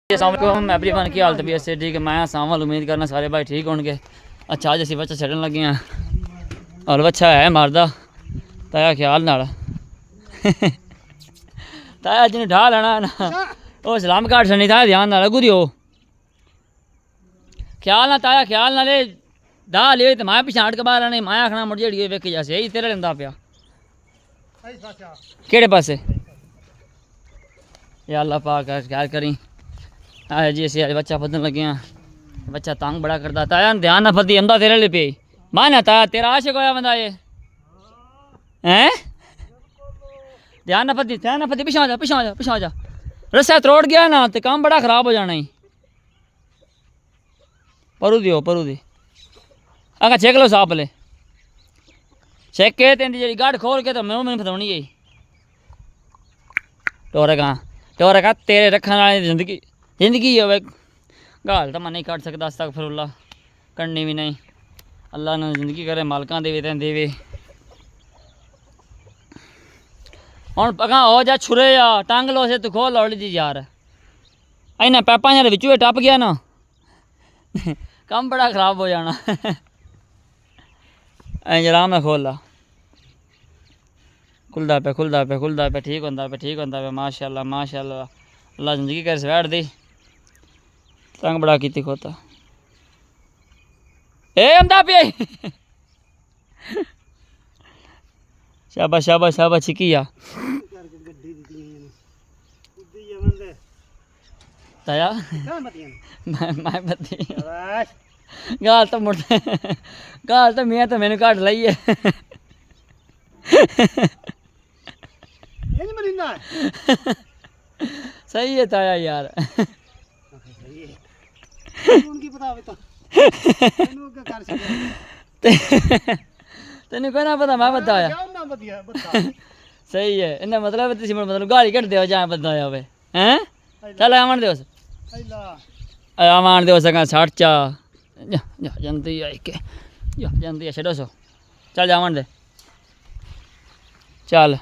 अस्सलाम एवरीवन की हाल तबीयत से ठीक है। मैं सामल उम्मीद करना सारे भाई ठीक होंगे। अच्छा आज असीं बच्चा छड्डन लगे हैं और बच्चा है मारदा ताया ख्याल नाल ताया जिन्हें ढा लेना है ना वो सलाम काट छड़ी ताया ध्यान नाल लगू दियो ख्याल ना ताया ख्याल नाल ढा लियो तो मैं पिछाड़ के बाहर आने मैं आखना मुड़ जेड़ी वेखी जैसे यही तेरे लेंदा पिया केड़े पासे या अल्लाह पाक ख्याल करी। हाँ जी असी बच्चा फदन लगे हैं। बच्चा तंग बड़ा करता ताया ध्यान ना फदी अंदा तेरे लिए पे माना ताया तेरा आशिक होया बंदा ये हैं ध्यान ना फदी पिछा जा रस्सा त्रोड़ गया ना तो काम बड़ा खराब हो जाना ही। परू दी अगर चेक लो साफ ले चेक के तेरी जी गाड़ खोल के तो मैंने फतानी है टोरे का तेरे रखने वाली जिंदगी है गाल तो मैं नहीं काट सकता अस्तगफिरुल्लाह करनी भी नहीं। अल्लाह ने जिंदगी करे मालका देवे तेन देवे हूँ पका हो जा छुरे या टंग लो से तू खोल लौड़ी जी यार इन्हें पैपा यार बिचू टप गया ना कम बड़ा खराब हो जाना आराम में खोल ला खुलदा पे ठीक होंदा पे माशाअल्लाह अल्लाह जिंदगी कर सवैड़ दी तंग बड़ा की खोता ए अंदा पे शाबाश चिकिया ताया मैं बती गाल तो मैं तो मैंने काट लाई है सही है ताया यार तेन कोई ना पता मैं बताया सही है इन्हें मतलब गाली कट दो जाए बंदा आवे हैं चल आवन दो आवन दो सका सठ चा जंदी आई के जंदी है छो सो चल जावन दे चल